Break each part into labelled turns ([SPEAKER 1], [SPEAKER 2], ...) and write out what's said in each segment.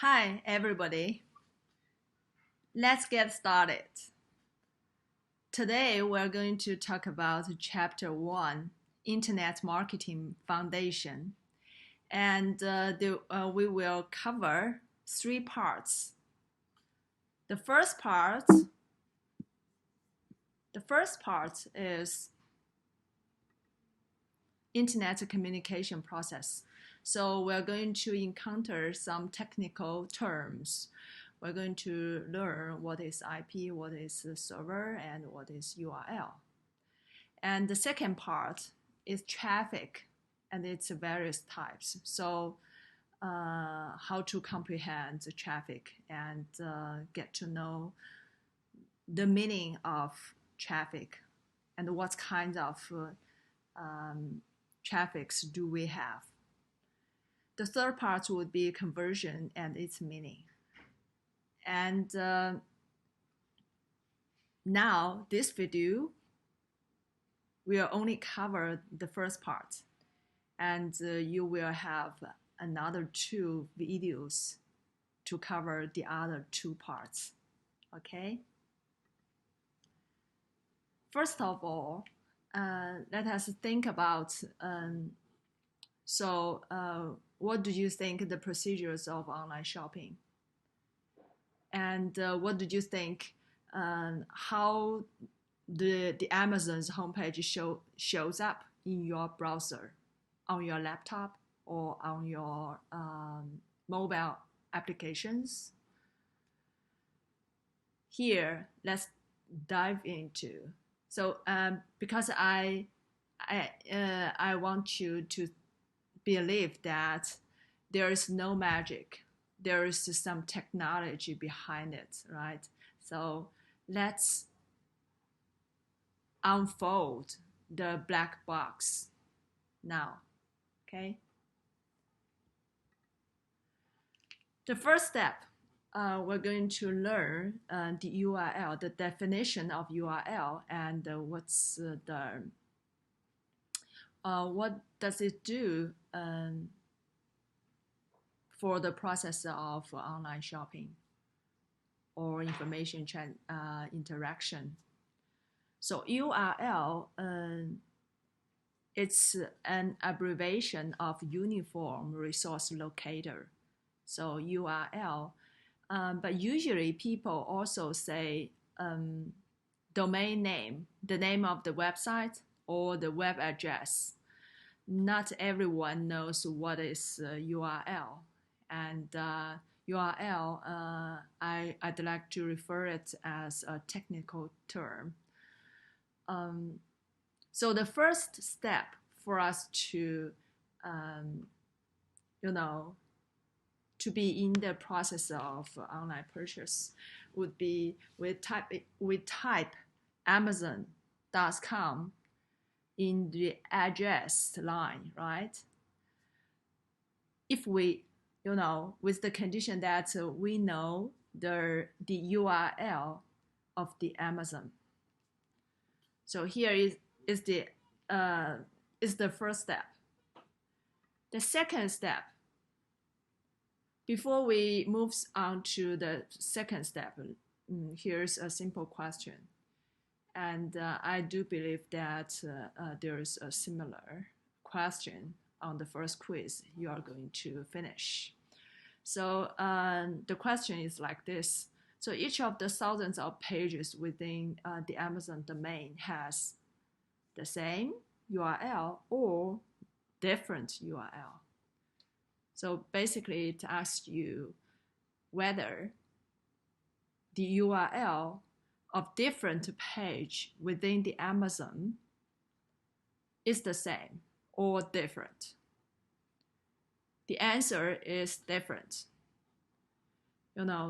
[SPEAKER 1] Hi, everybody. Let's get started. Today, we're going to talk about Chapter 1 Internet Marketing Foundation. And we will cover three parts. The first part, is Internet communication process. So we're going to encounter some technical terms. We're going to learn what is IP, what is the server, and what is URL. And the second part is traffic and its various types. So how to comprehend the traffic and get to know the meaning of traffic and what kinds of traffics do we have. The third part would be conversion and its meaning. And now this video will only cover the first part, and you will have another two videos to cover the other two parts. Okay? First of all, let us think about what do you think the procedures of online shopping? And what do you think how the Amazon's homepage shows up in your browser, on your laptop, or on your mobile applications? Here, let's dive into. So, because I want you to believe that there is no magic, there is some technology behind it, right? So let's unfold the black box now, okay? The first step, we're going to learn the URL, the definition of URL, and what does it do for the process of online shopping or information interaction. So URL, it's an abbreviation of Uniform Resource Locator. So URL, but usually people also say domain name, the name of the website or the web address. Not everyone knows what is URL. And URL, I'd like to refer it as a technical term. So the first step for us to, to be in the process of online purchase would be we type Amazon.com in the address line, right? If we, with the condition that we know the URL of the Amazon. So here is the first step. The second step, before we move on to the second step, here's a simple question. And I do believe that there is a similar question on the first quiz you are going to finish. So the question is like this. So each of the thousands of pages within the Amazon domain has the same URL or different URL. So basically it asks you whether the URL of different page within the Amazon is the same or different. The answer is different.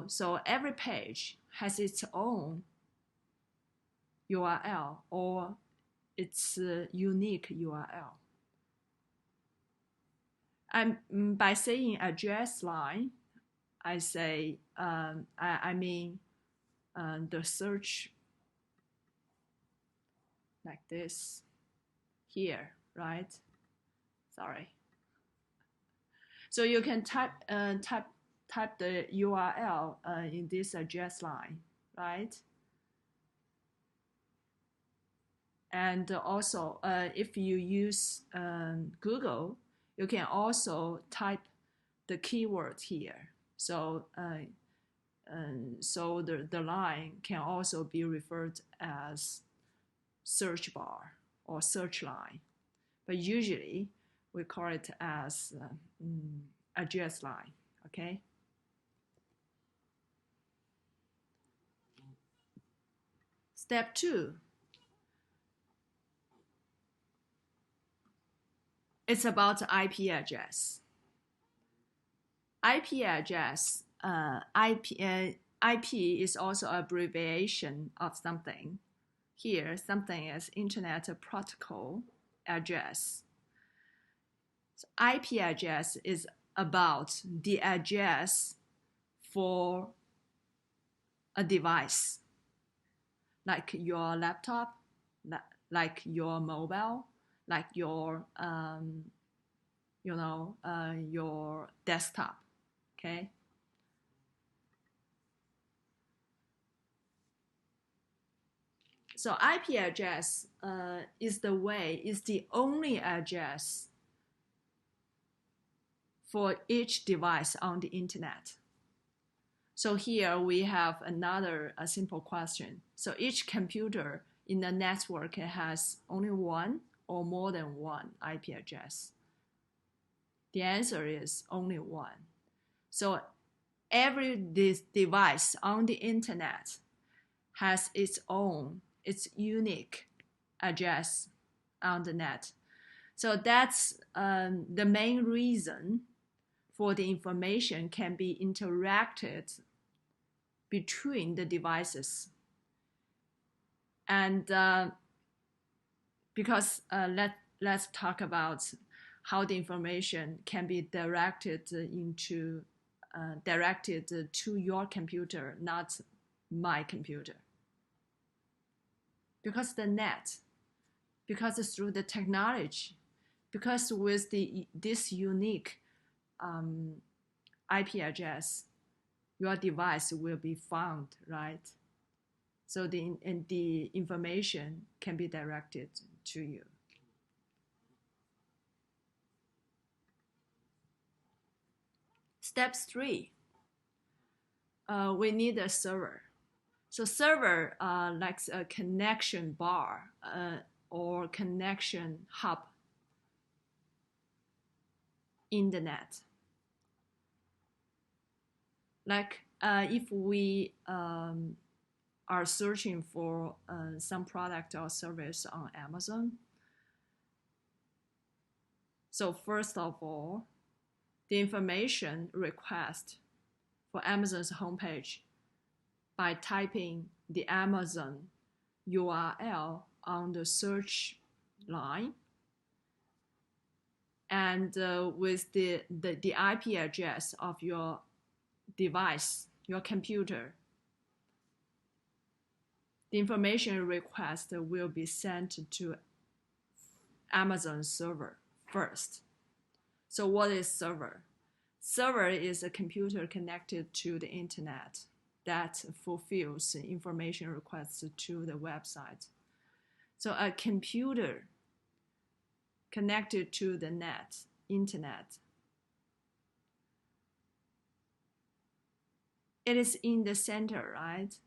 [SPEAKER 1] So every page has its own URL or its unique URL. By saying address line, I say I mean the search like this here, right? Sorry. So you can type type the URL in this address line, right? And also, if you use Google, you can also type the keyword here. So, so the line can also be referred as search bar or search line. But usually, we call it as address line, okay? Step 2. It's about IP address. IP address, IP is also an abbreviation of something. Here, something is Internet Protocol address. So IP address is about the address for a device, like your laptop, like your mobile, like your your desktop, okay? So IP address is the only address for each device on the internet. So here we have another simple question. So each computer in the network has only one or more than one IP address. The answer is only one. So every device on the internet has its unique address on the net. So that's the main reason for the information can be interacted between the devices. And because let's talk about how the information can be directed to your computer, not my computer. Because the net, because through the technology, because with this unique IP address, your device will be found, right? So the information can be directed to you. Step 3, we need a server. So server like a connection bar or connection hub in the net. Like if we are searching for some product or service on Amazon. So first of all, the information request for Amazon's homepage by typing the Amazon URL on the search line, and with the IP address of your device, your computer, the information request will be sent to Amazon server first. So what is server? Server is a computer connected to the internet that fulfills information requests to the website. So a computer connected to the internet. It is in the center, right?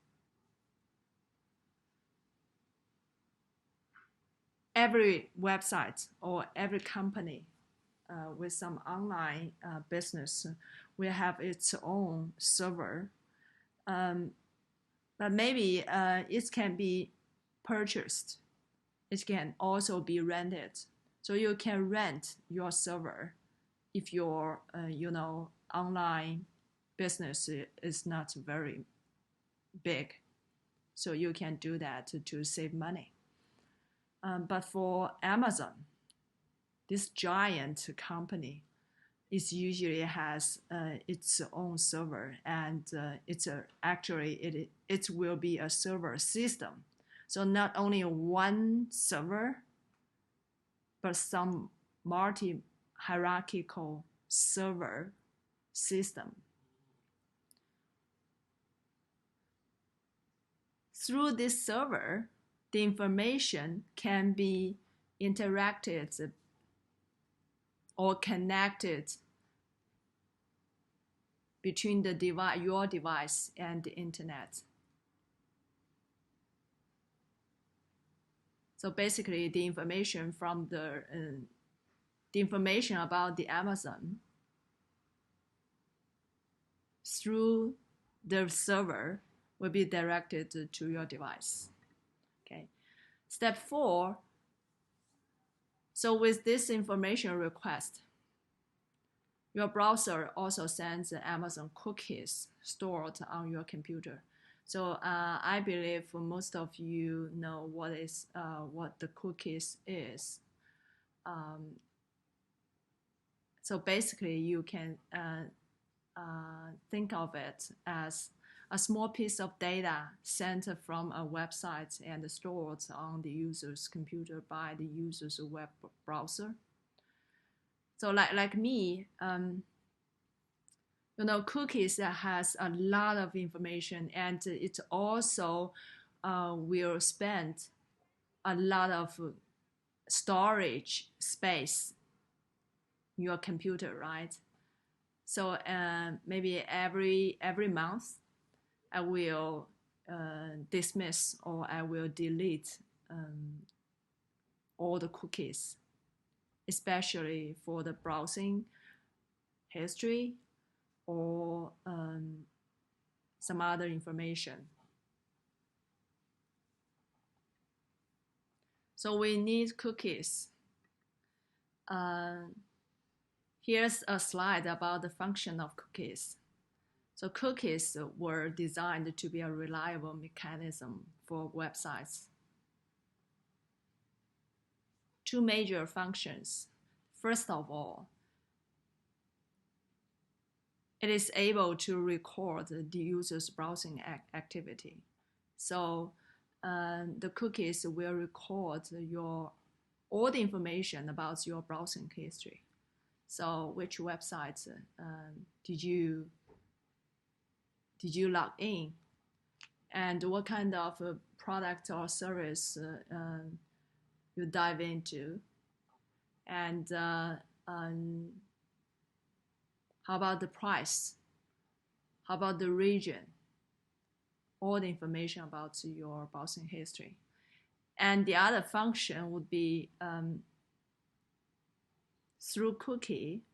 [SPEAKER 1] Every website or every company with some online business will have its own server. But maybe it can be purchased. It can also be rented. So you can rent your server if your online business is not very big. So you can do that to save money. But for Amazon, this giant company, it usually has its own server, and it will be a server system. So not only one server, but some multi-hierarchical server system through this server, the information can be interacted or connected between the device, your device and the internet. So basically, the information from the information about the Amazon through the server will be directed to your device. Okay. Step 4. So with this information request, your browser also sends Amazon cookies stored on your computer. So I believe most of you know what the cookies is. So basically, you can think of it as a small piece of data sent from a website and stored on the user's computer by the user's web browser. So like me, cookies has a lot of information, and it also will spend a lot of storage space in your computer, right? So maybe every month, I will dismiss or I will delete all the cookies, especially for the browsing history or some other information. So we need cookies. Here's a slide about the function of cookies. So cookies were designed to be a reliable mechanism for websites. 2 major functions. First of all, it is able to record the user's browsing activity. So the cookies will record all the information about your browsing history. So which websites did you log in, and what kind of product or service you dive into, and how about the price, how about the region, all the information about your browsing history. And the other function would be through cookie,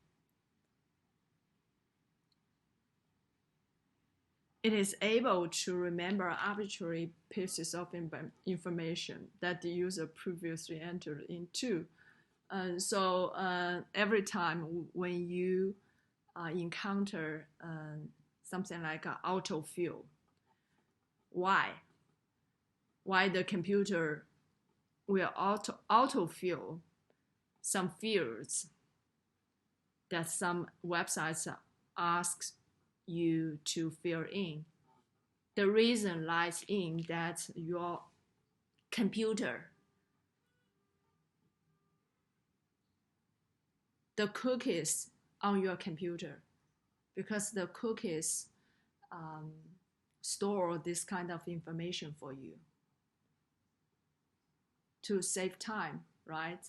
[SPEAKER 1] it is able to remember arbitrary pieces of information that the user previously entered into. So every time when you encounter something like an autofill, why the computer will autofill some fields that some websites ask you to fill in. The reason lies in that your computer, the cookies on your computer, because the cookies store this kind of information for you to save time, right?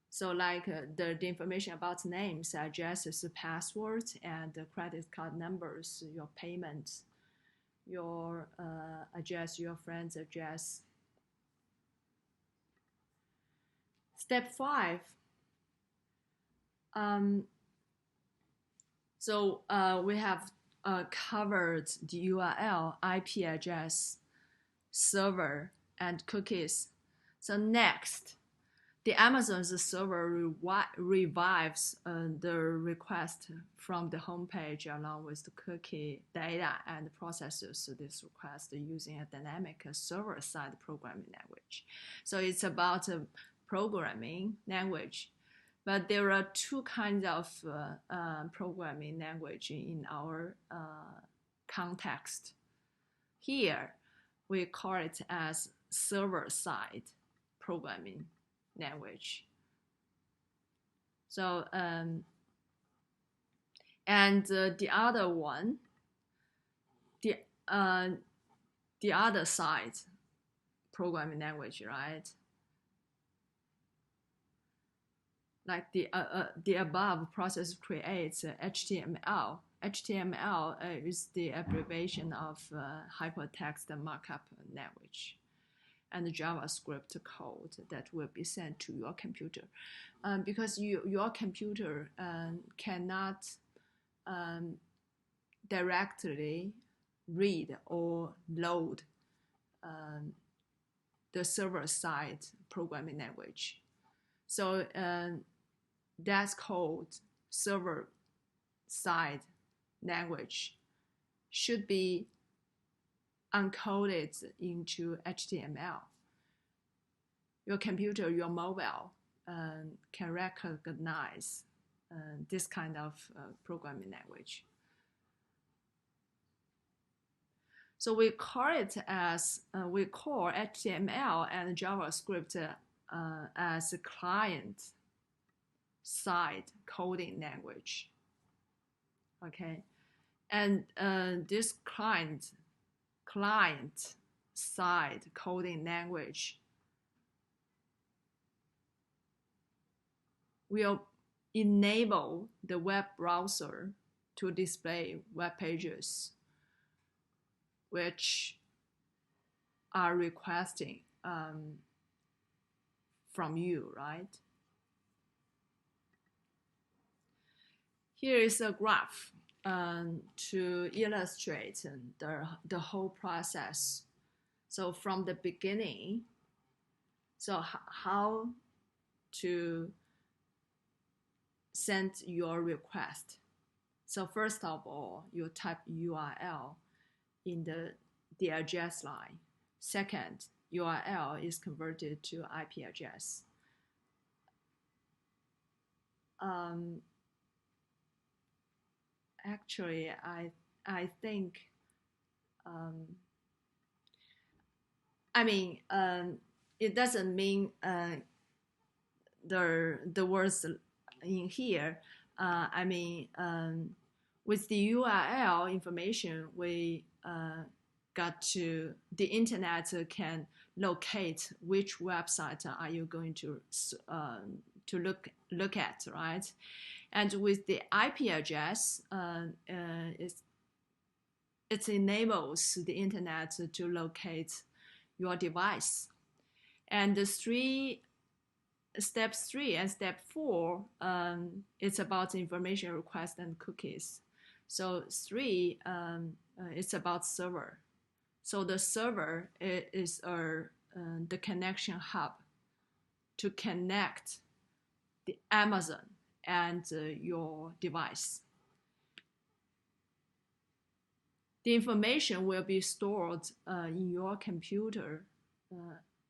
[SPEAKER 1] So like the information about names, addresses, passwords, and the credit card numbers, your payments, your address, your friend's address. Step 5. So we have covered the URL, IP address, server, and cookies. So next, the Amazon's server revives the request from the homepage along with the cookie data and processes this request using a dynamic server-side programming language. So it's about a programming language. But there are 2 kinds of programming language in our context. Here, we call it as server-side programming language. So, and the other one, the other side programming language, right? Like the above process creates HTML. HTML is the abbreviation of hypertext markup language, and the JavaScript code that will be sent to your computer, because your computer cannot directly read or load the server-side programming language. So that's called server-side language should be encoded into HTML. Your computer, your mobile can recognize this kind of programming language. So we call it as we call HTML and JavaScript as a client-side coding language. Okay, and this client-side coding language will enable the web browser to display web pages which are requesting from you, right? Here is a graph to illustrate the whole process. So from the beginning, so how to send your request. So first of all, you type URL in the address line. Second, URL is converted to IP address. Actually, I think, it doesn't mean the words in here. With the URL information, we got to the internet can locate which website are you going to look at, right? And with the IP address, it enables the internet to locate your device. And step 3 and step 4, it's about information request and cookies. So 3, it's about server. So the server is the connection hub to connect the Amazon and your device. The information will be stored in your computer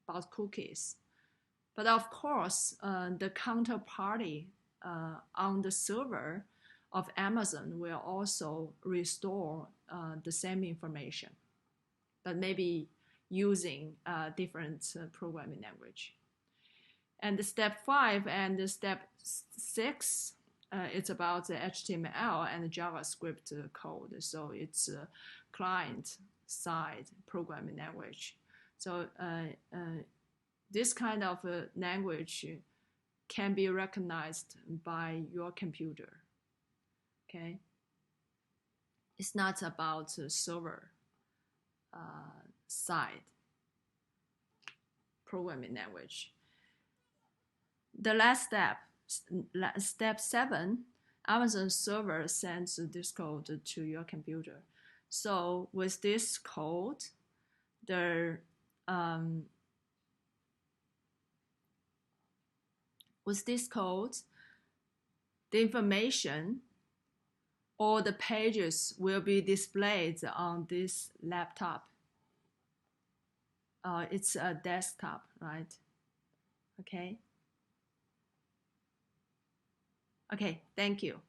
[SPEAKER 1] about cookies. But of course, the counterparty on the server of Amazon will also restore the same information, but maybe using a different programming language. And the step 5 and the step 6, it's about the HTML and the JavaScript code. So it's a client-side programming language. So this kind of language can be recognized by your computer. Okay, it's not about server side programming language. The last step, step 7, Amazon server sends this code to your computer. So with this code, the information or the pages will be displayed on this laptop. It's a desktop, right? Okay. Okay, thank you.